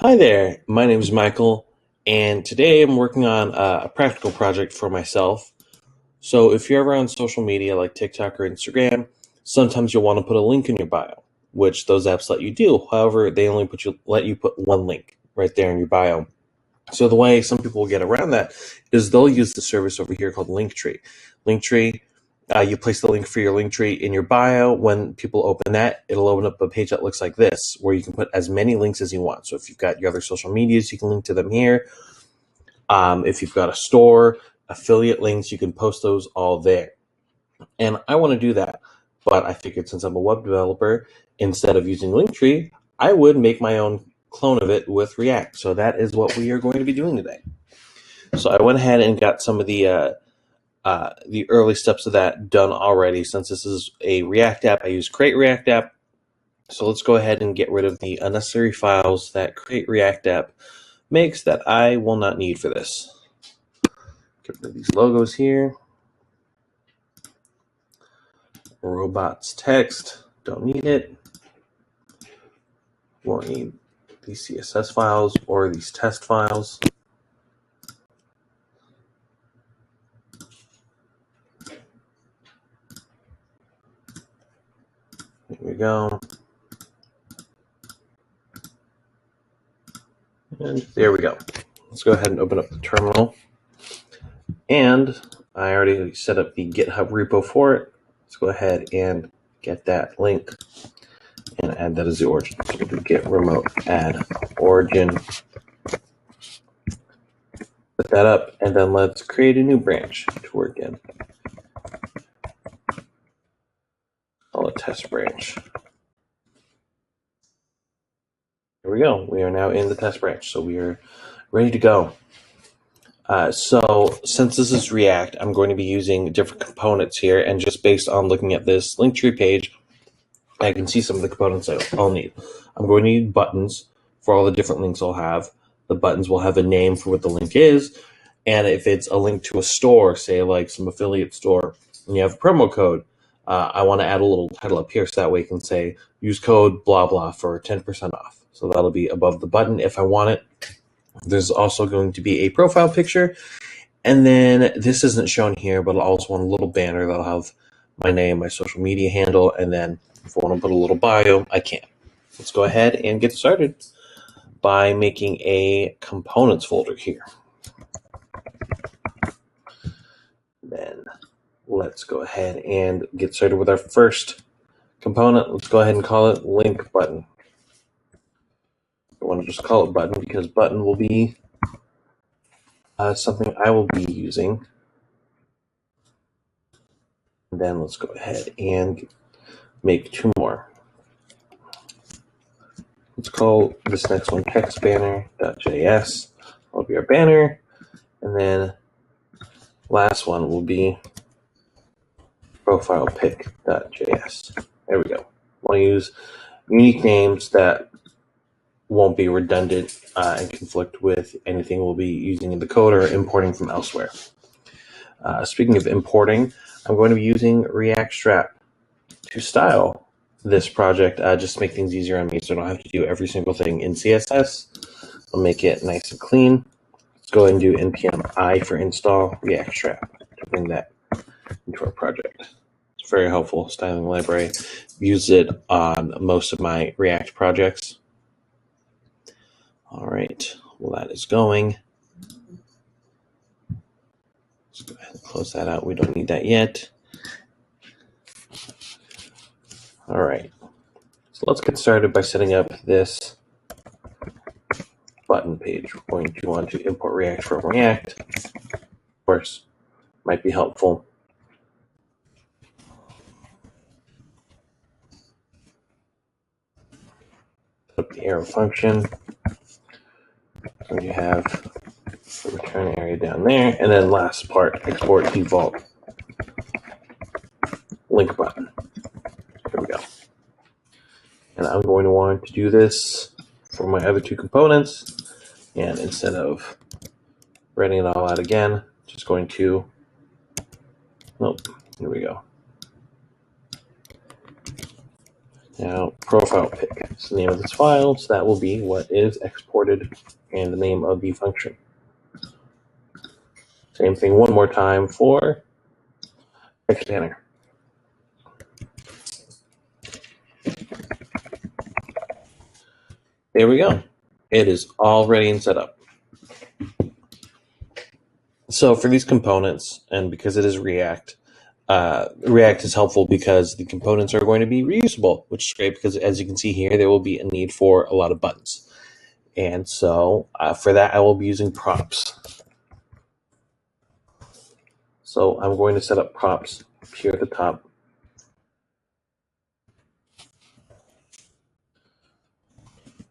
Hi there, my name is Michael, and today I'm working on a practical project for myself. So, if you're ever on social media like TikTok or Instagram, sometimes you'll want to put a link in your bio, which those apps let you do. However, they only let you put one link right there in your bio. So, the way some people will get around that is they'll use the service over here called Linktree. Linktree you place the link for your Linktree in your bio. When people open that, it'll open up a page that looks like this, where you can put as many links as you want. So if you've got your other social medias, you can link to them here. If you've got a store, affiliate links, you can post those all there. And I want to do that, but I figured since I'm a web developer, instead of using Linktree, I would make my own clone of it with React. So that is what we are going to be doing today. So I went ahead and got some of the early steps of that done already. Since this is a React app, I use Create React App. So let's go ahead and get rid of the unnecessary files that Create React App makes that I will not need for this. Get rid of these logos here. Robots text, don't need it. Won't need these CSS files or these test files. Here we go. And there we go. Let's go ahead and open up the terminal. And I already set up the GitHub repo for it. Let's go ahead and get that link and add that as the origin. So we'll do git remote add origin. Put that up, and then let's create a new branch to work in. Call it test branch. Here we go. We are now in the test branch, so we are ready to go. So since this is React, I'm going to be using different components here, and just based on looking at this Linktree page, I can see some of the components I'll need. I'm going to need buttons for all the different links I'll have. The buttons will have a name for what the link is, and if it's a link to a store, say like some affiliate store, and you have a promo code, I want to add a little title up here so that way you can say, use code blah blah for 10% off. So that'll be above the button if I want it. There's also going to be a profile picture, and then this isn't shown here, but I also want a little banner that'll have my name, my social media handle, and then if I want to put a little bio, I can. Let's go ahead and get started by making a components folder here. Then let's go ahead and get started with our first component. Let's go ahead and call it link button. I want to just call it button because button will be something I will be using. And then let's go ahead and make two more. Let's call this next one text banner.js. That'll be our banner. And then last one will be profile pic.js. There we go. Want to use unique names that won't be redundant and conflict with anything we'll be using in the code or importing from elsewhere. Speaking of importing, I'm going to be using React Strap to style this project, just to make things easier on me so I don't have to do every single thing in CSS. I'll make it nice and clean. Let's go ahead and do npm I for install React Strap to bring that into our project. It's very helpful styling library. Use it on most of my React projects. All right, well, that is going. Let's go ahead and close that out. We don't need that yet. All right, so let's get started by setting up this button page. We're going to want to import React from React. Of course, might be helpful. Set up the arrow function. So you have the return area down there, and then last part, export default link button. Here we go. And I'm going to want to do this for my other two components. And instead of writing it all out again, just going to, nope, here we go. Now, profile pic is the name of this file, so that will be what is exported and the name of the function. Same thing one more time for text banner. There we go. It is all ready and set up. So for these components, and because it is React, React is helpful because the components are going to be reusable, which is great because as you can see here, there will be a need for a lot of buttons. And so for that, I will be using props. So I'm going to set up props here at the top.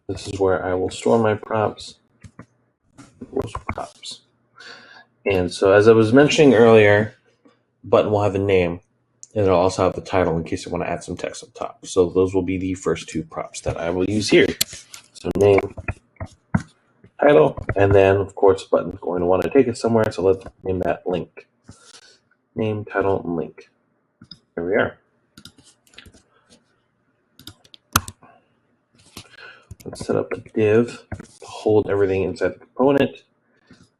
This is where I will store my props. And so as I was mentioning earlier, button will have a name, and it'll also have the title in case you want to add some text up top. So those will be the first two props that I will use here. So name, title, and then of course button is going to want to take it somewhere, so let's name that link. Name, title, and link. Here we are. Let's set up a div to hold everything inside the component.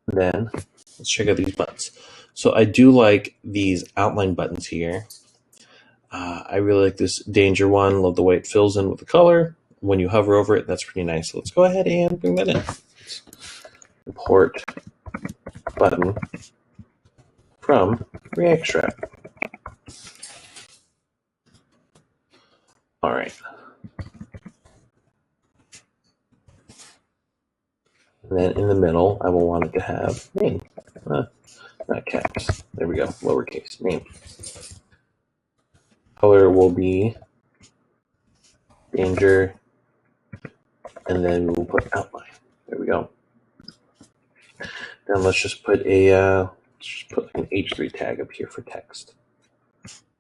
And then let's check out these buttons. So I do like these outline buttons here. I really like this danger one. Love the way it fills in with the color. When you hover over it, that's pretty nice. So let's go ahead and bring that in. Let's import button from React. All right. And then in the middle, I will want it to have name. Not caps. There we go. Lowercase name. Color will be danger, and then we will put outline. There we go. Then let's just put an H3 tag up here for text.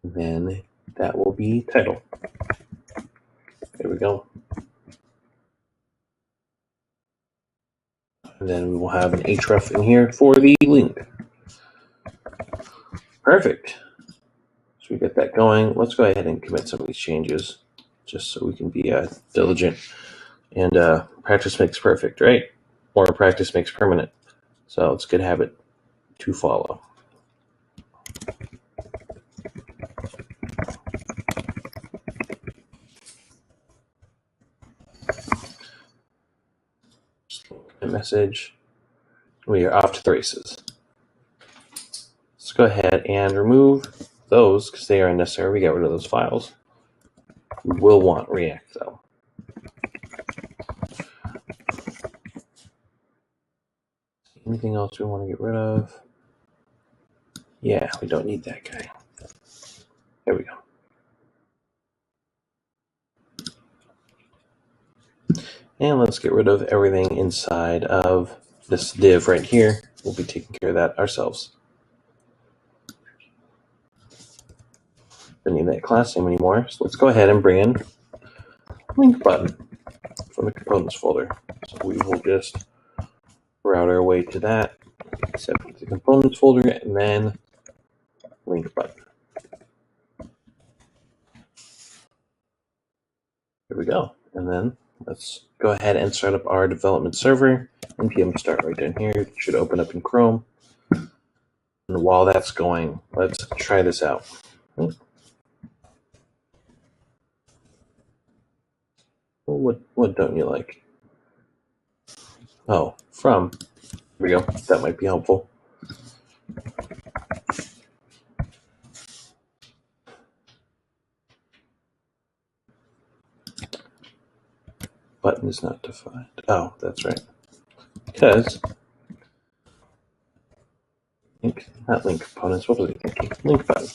And then that will be title. There we go. And then we will have an href in here for the link. Perfect. So we get that going. Let's go ahead and commit some of these changes just so we can be diligent. And practice makes perfect, right? Or practice makes permanent. So it's a good habit to follow. A message. We are off to the races. Let's go ahead and remove those because they are unnecessary. We get rid of those files. We will want React though. Anything else we want to get rid of? Yeah, we don't need that guy. There we go. And let's get rid of everything inside of this div right here. We'll be taking care of that ourselves. Don't need that class name anymore. So let's go ahead and bring in link button from the components folder. So we will just route our way to that, set the components folder, and then link button. There we go. And then let's go ahead and start up our development server. npm start right down here. It should open up in Chrome. And while that's going, let's try this out. What don't you like? Oh, from. There we go. That might be helpful. Button is not defined. Oh, that's right. Because not link components. What was I thinking? Link button.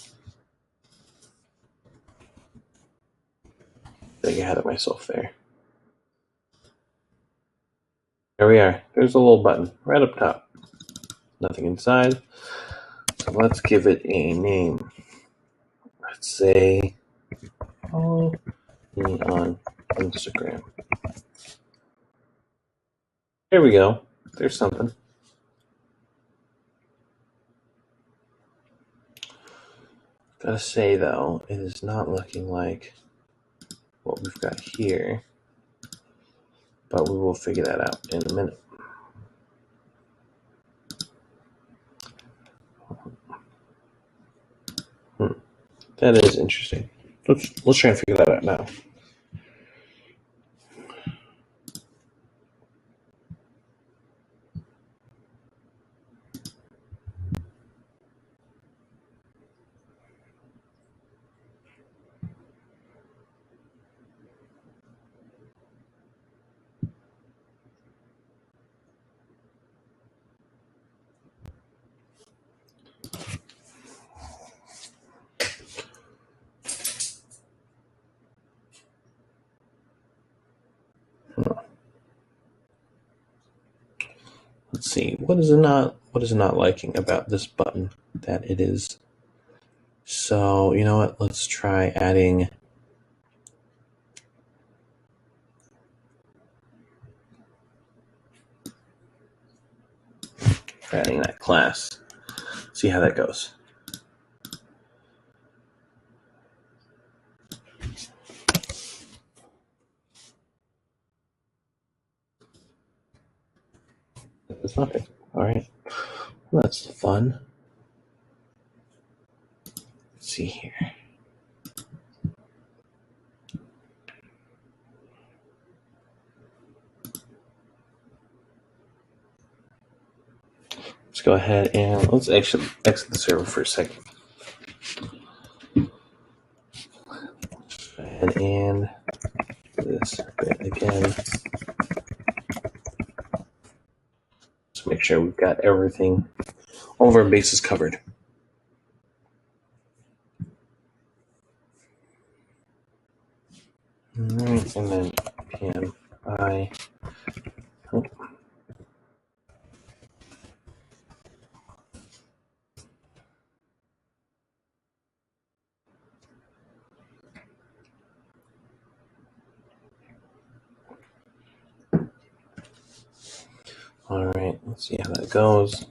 I think I had it myself there. There we are. There's a little button right up top. Nothing inside. So let's give it a name. Let's say follow me on Instagram. There we go. There's something. Gotta say though, it is not looking like what we've got here, but we will figure that out in a minute. That is interesting. Let's try and figure that out now. Let's see. What is it not liking about this button that it is? So, you know what? Let's try adding that class. See how that goes. It's nothing. All right. Well, that's fun. Let's see here. Let's go ahead and let's actually exit the server for a second. Go ahead and do this bit again. Just make sure we've got everything, all of our bases covered. All right, and then PMI. Oh. All right, let's see how that goes.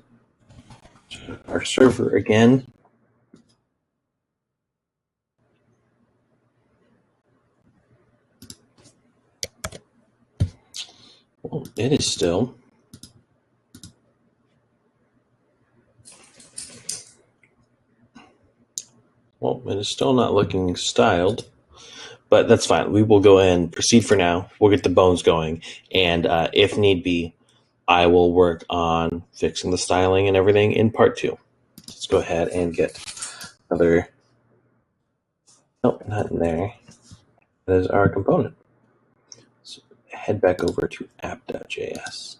Our server again. Well, it is still. Well, it is still not looking styled, but that's fine. We will go ahead and proceed for now. We'll get the bones going, and if need be, I will work on fixing the styling and everything in part 2. Let's go ahead and get another. Nope, not in there. That is our component. So head back over to app.js.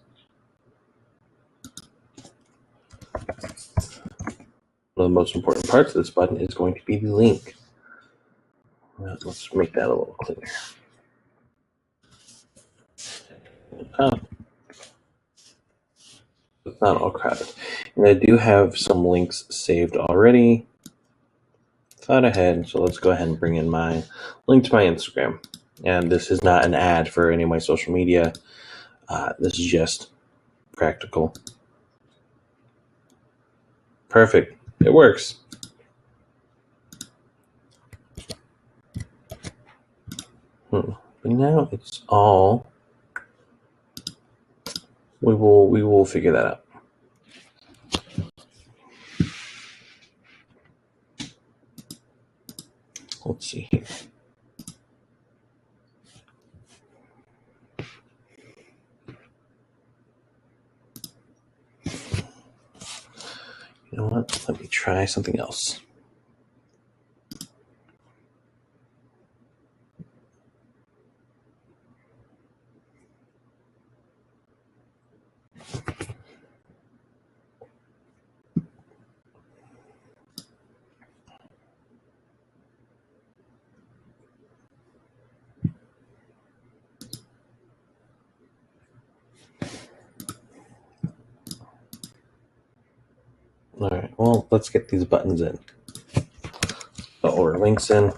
One of the most important parts of this button is going to be the link. Let's make that a little cleaner. It's not all crowded. And I do have some links saved already. Thought ahead, so let's go ahead and bring in my link to my Instagram. And this is not an ad for any of my social media. This is just practical. Perfect. It works. But now it's all. We will figure that out. Let's see here. You know what? Let me try something else. All right, well, let's get these buttons in. Or links in.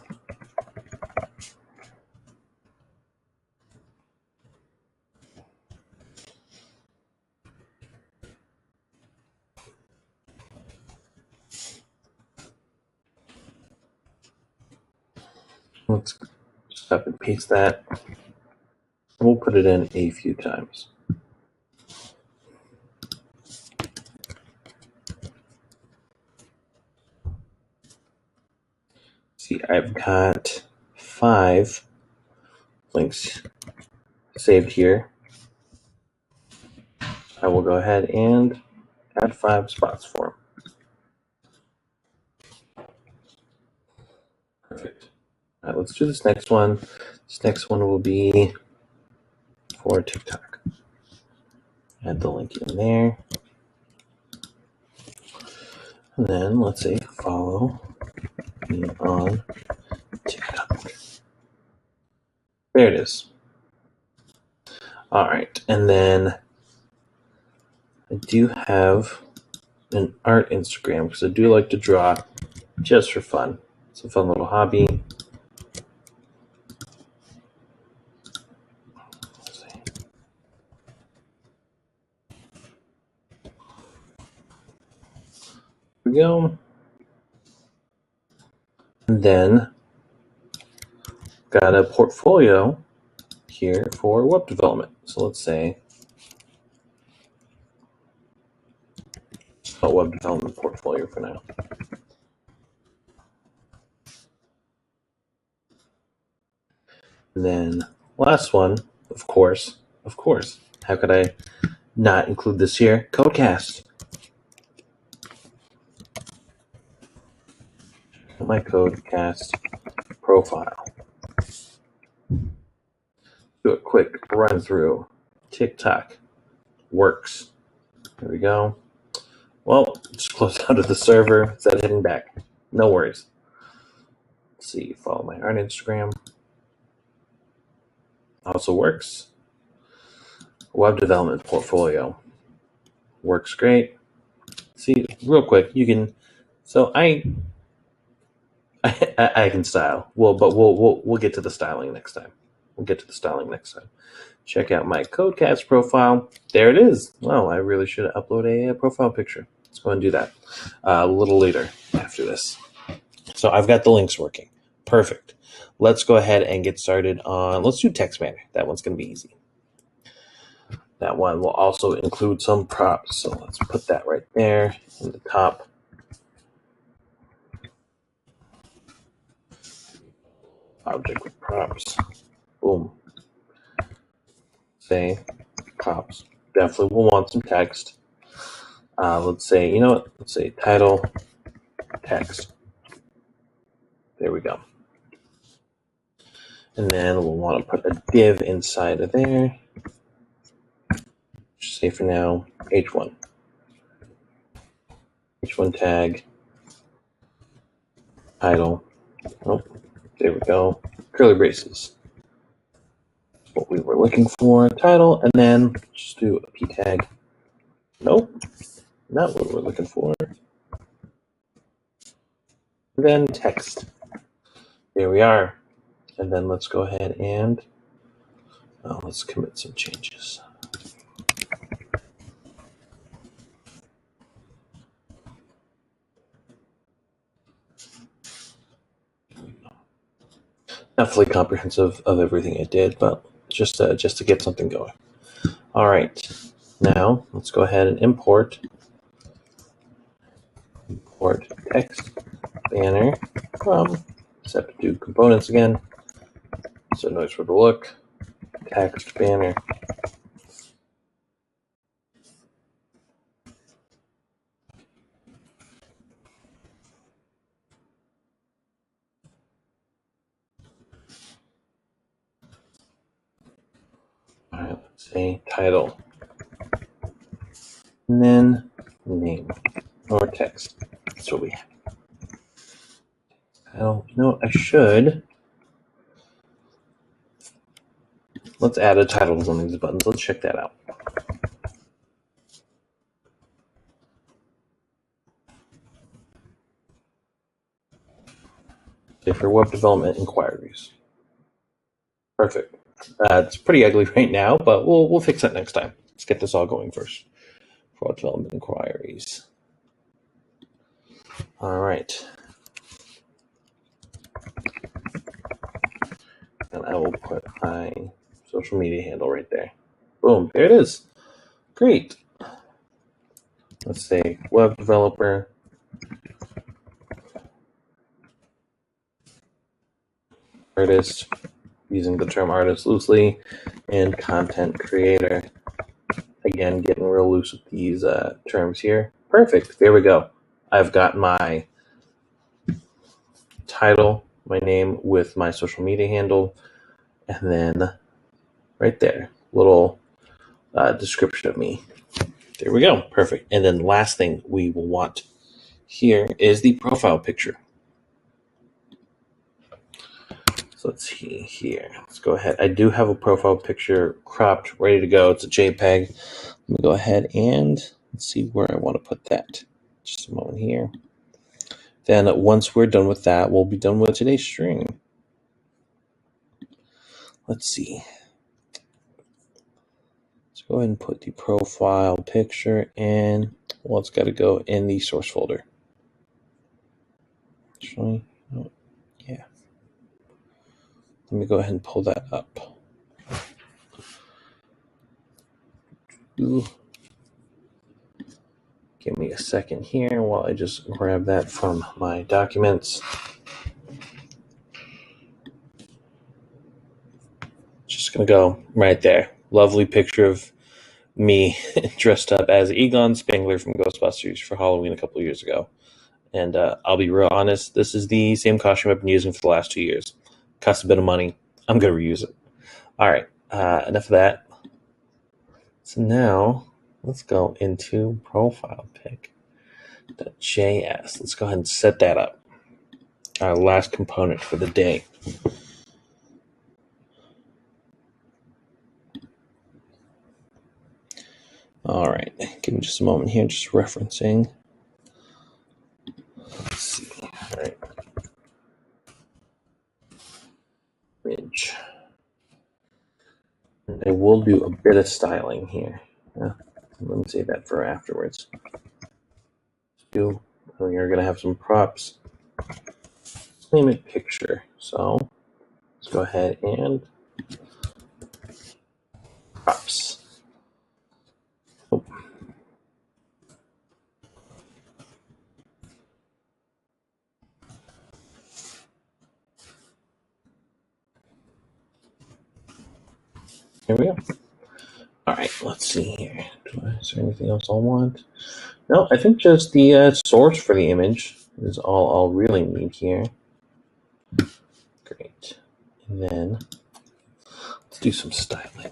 Let's copy and paste that. We'll put it in a few times. See, I've got 5 links saved here. I will go ahead and add 5 spots for them. Perfect. All right, let's do this next one. This next one will be for TikTok. Add the link in there. And then let's say follow me on TikTok. There it is. All right, and then I do have an art Instagram because I do like to draw just for fun. It's a fun little hobby. Here we go. And then got a portfolio here for web development. So let's say a web development portfolio for now. And then last one, of course, how could I not include this here? Codecast. My Codecast profile. Do a quick run through. TikTok works. There we go. Well, just close out of the server instead of hitting back. No worries. Let's see, follow my art Instagram. Also works. Web development portfolio. Works great. See, real quick, you can. So I can style. But we'll get to the styling next time. Check out my Codecast profile. There it is. Wow, I really should upload a profile picture. Let's go and do that a little later after this. So I've got the links working. Perfect. Let's go ahead and get started on, let's do text banner. That one's going to be easy. That one will also include some props. So let's put that right there in the top. Object with props. Boom. Say props. Definitely will want some text. Let's say, let's say title text. There we go. And then we'll want to put a div inside of there. Just say for now, H1. H1 tag. Title. Oh, there we go. Curly braces. What we were looking for. Title, and then just do a p tag. Nope, not what we're looking for. And then text. There we are. And then let's go ahead and let's commit some changes. Not fully comprehensive of everything I did, but just to get something going. All right, now let's go ahead and import text banner from. Just have to do components again. So nice for the look. Text banner. All right, let's say title. And then name or text. That's what we have. Title. I should. Let's add a title to one of these buttons. Let's check that out. Okay, for web development inquiries. Perfect. It's pretty ugly right now, but we'll fix that next time. Let's get this all going first. For web development inquiries. All right. And I will put my social media handle right there. Boom, there it is. Great. Let's say web developer, artist, using the term artist loosely, and content creator. Again, getting real loose with these terms here. Perfect. There we go. I've got my title, my name with my social media handle, and then right there, little description of me. There we go. Perfect. And then last thing we will want here is the profile picture. So let's see here. Let's go ahead. I do have a profile picture cropped, ready to go. It's a JPEG. Let me go ahead and let's see where I want to put that. Just a moment here. Then once we're done with that, we'll be done with today's string. Let's see. Let's go ahead and put the profile picture in. Well, it's got to go in the source folder. Actually, oh, yeah. Let me go ahead and pull that up. Ooh. Give me a second here while I just grab that from my documents. Just going to go right there. Lovely picture of me dressed up as Egon Spengler from Ghostbusters for Halloween a couple of years ago. And I'll be real honest, this is the same costume I've been using for the last 2 years. Costs a bit of money. I'm going to reuse it. All right, enough of that. So now let's go into profile pic.js. Let's go ahead and set that up. Our last component for the day. All right, give me just a moment here, just referencing. Let's see. All right. Image. And I will do a bit of styling here. Let me save that for afterwards. You're going to have some props. Let's name it picture. So let's go ahead and props. Oh. Here we go. All right, let's see here. Is there anything else I want? No, I think just the source for the image is all I'll really need here. Great. And then let's do some styling.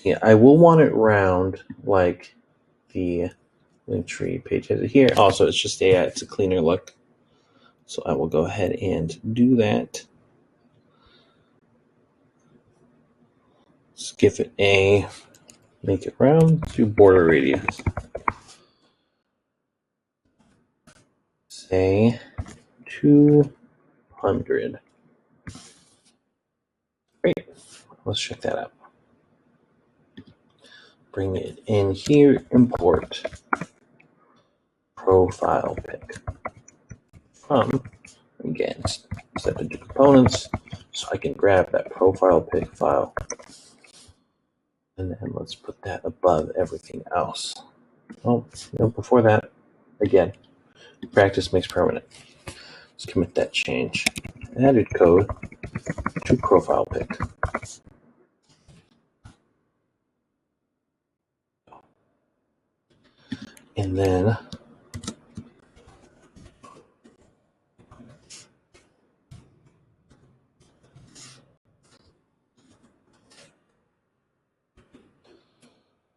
Yeah, I will want it round like the Linktree page has it here. Also, it's just it's a cleaner look. So I will go ahead and do that. Let's give it a, make it round, do border radius. Say 200. Great. Let's check that out. Bring it in here, import profile pic from, again, step into components, so I can grab that profile pic file. And then let's put that above everything else. Oh, before that, again, practice makes permanent. Let's commit that change. Added code to profile pic. And then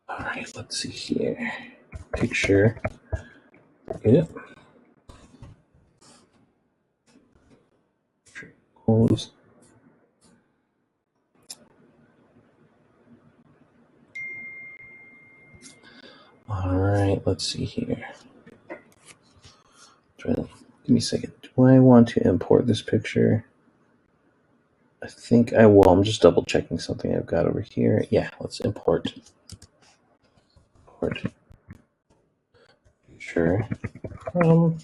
all right, let's see here. Picture. Yep. Close. All right, let's see here. Give me a second. Do I want to import this picture? I think I will. I'm just double checking something I've got over here. Yeah, let's import. picture from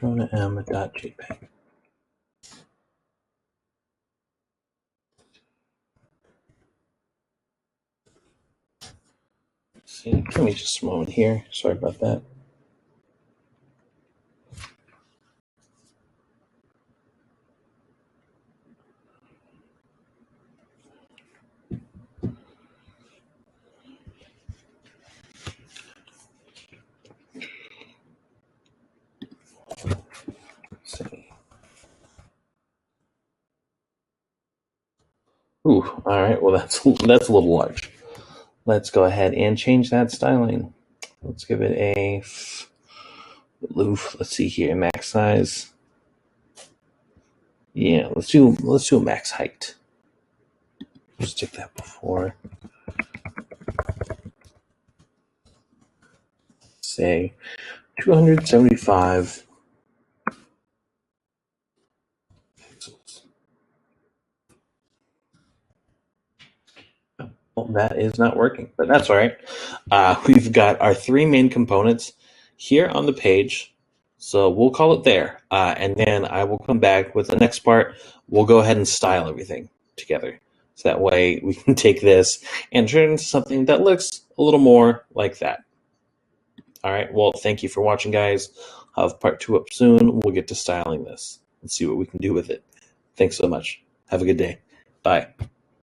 m.jpg. See, give me just a moment here. Sorry about that. Let's see. Ooh, all right. Well, that's a little large. Let's go ahead and change that styling. Let's give it a let's see here, max size. Yeah, let's do a max height. Just stick that before. Say 275 pixels. Well, that is not working, but that's all right. We've got our three main components here on the page, so we'll call it there. And then I will come back with the next part. We'll go ahead and style everything together. So that way we can take this and turn it into something that looks a little more like that. All right, well, thank you for watching, guys. I'll have part 2 up soon. We'll get to styling this and see what we can do with it. Thanks so much. Have a good day. Bye.